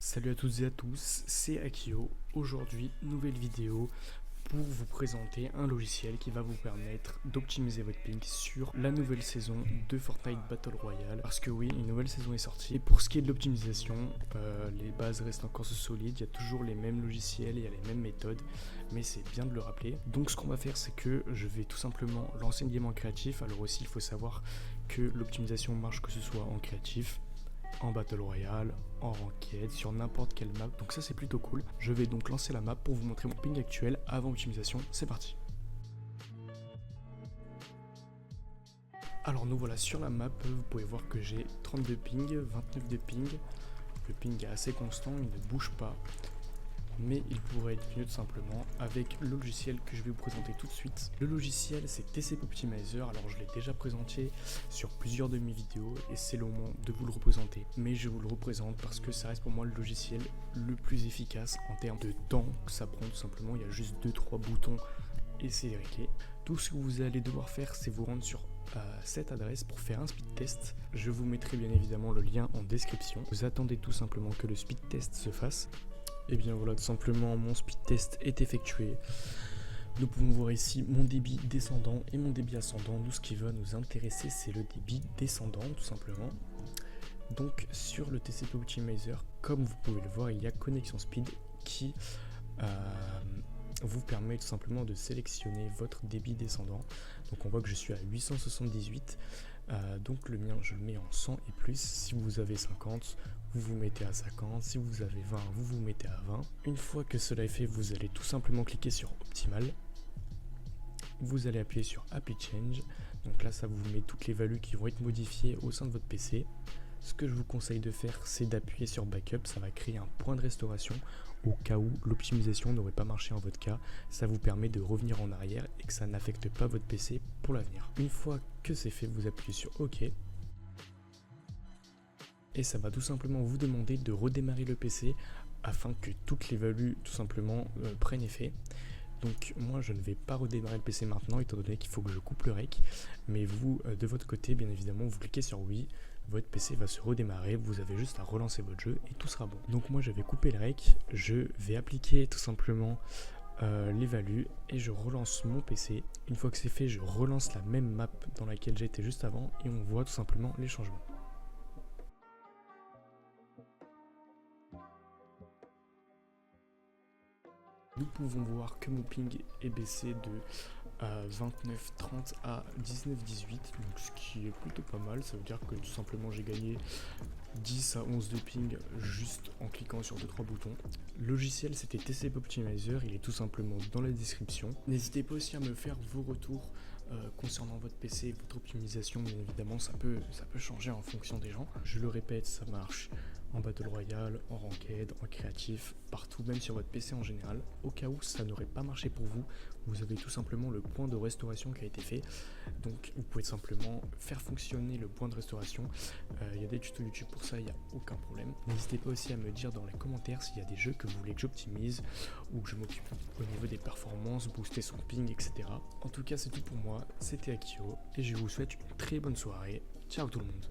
Salut à toutes et à tous, c'est Akio. Aujourd'hui, nouvelle vidéo pour vous présenter un logiciel qui va vous permettre d'optimiser votre ping sur la nouvelle saison de Fortnite Battle Royale. Parce que oui, une nouvelle saison est sortie. Et pour ce qui est de l'optimisation, les bases restent encore solides. Il y a toujours les mêmes logiciels, il y a les mêmes méthodes, mais c'est bien de le rappeler. Donc ce qu'on va faire, c'est que je vais tout simplement lancer une game en créatif. Alors aussi, il faut savoir que l'optimisation marche que ce soit en créatif, en Battle Royale, en Ranked, sur n'importe quelle map, donc ça c'est plutôt cool. Je vais donc lancer la map pour vous montrer mon ping actuel avant optimisation, c'est parti. Alors nous voilà sur la map, vous pouvez voir que j'ai 32 ping, 29 de ping, le ping est assez constant, il ne bouge pas, mais il pourrait être mieux tout simplement avec le logiciel que je vais vous présenter tout de suite. Le logiciel c'est TCP Optimizer, alors je l'ai déjà présenté sur plusieurs de mes vidéos et c'est le moment de vous le représenter. Mais je vous le représente parce que ça reste pour moi le logiciel le plus efficace en termes de temps que ça prend tout simplement. Il y a juste 2-3 boutons et c'est réglé. Tout ce que vous allez devoir faire c'est vous rendre sur cette adresse pour faire un speed test. Je vous mettrai bien évidemment le lien en description. Vous attendez tout simplement que le speed test se fasse. Et bien voilà, tout simplement mon speed test est effectué. Nous pouvons voir ici mon débit descendant et mon débit ascendant. Nous, ce qui va nous intéresser, c'est le débit descendant tout simplement. Donc sur le TCP Optimizer, comme vous pouvez le voir, il y a connexion speed qui vous permet tout simplement de sélectionner votre débit descendant. Donc on voit que je suis à 878. Donc le mien je le mets en 100 et plus. Si vous avez 50, vous vous mettez à 50, si vous avez 20, vous vous mettez à 20. Une fois que cela est fait, vous allez tout simplement cliquer sur Optimal. Vous allez appuyer sur Apply Change. Donc là ça vous met toutes les values qui vont être modifiées au sein de votre PC. Ce que je vous conseille de faire, c'est d'appuyer sur Backup. Ça va créer un point de restauration au cas où l'optimisation n'aurait pas marché en votre cas. Ça vous permet de revenir en arrière et que ça n'affecte pas votre PC pour l'avenir. Une fois que c'est fait, vous appuyez sur OK. Et ça va tout simplement vous demander de redémarrer le PC afin que toutes les values tout simplement prennent effet. Donc moi je ne vais pas redémarrer le PC maintenant étant donné qu'il faut que je coupe le rec. Mais vous de votre côté bien évidemment vous cliquez sur oui. Votre PC va se redémarrer, vous avez juste à relancer votre jeu et tout sera bon. Donc moi je vais couper le rec, je vais appliquer tout simplement les values et je relance mon PC. Une fois que c'est fait, je relance la même map dans laquelle j'étais juste avant et on voit tout simplement les changements. Nous pouvons voir que mon ping est baissé de 29-30 à 19-18, donc ce qui est plutôt pas mal. Ça veut dire que tout simplement j'ai gagné 10 à 11 de ping juste en cliquant sur 2-3 boutons. Le logiciel c'était TCP Optimizer, il est tout simplement dans la description. N'hésitez pas aussi à me faire vos retours concernant votre PC et votre optimisation. Bien évidemment ça peut changer en fonction des gens. Je le répète, ça marche en Battle Royale, en Ranked, en créatif, partout, même sur votre PC en général. Au cas où ça n'aurait pas marché pour vous, vous avez tout simplement le point de restauration qui a été fait. Donc vous pouvez simplement faire fonctionner le point de restauration. Il y a des tutos YouTube pour ça, il n'y a aucun problème. N'hésitez pas aussi à me dire dans les commentaires s'il y a des jeux que vous voulez que j'optimise ou que je m'occupe au niveau des performances, booster son ping, etc. En tout cas c'est tout pour moi, c'était Akio et je vous souhaite une très bonne soirée. Ciao tout le monde.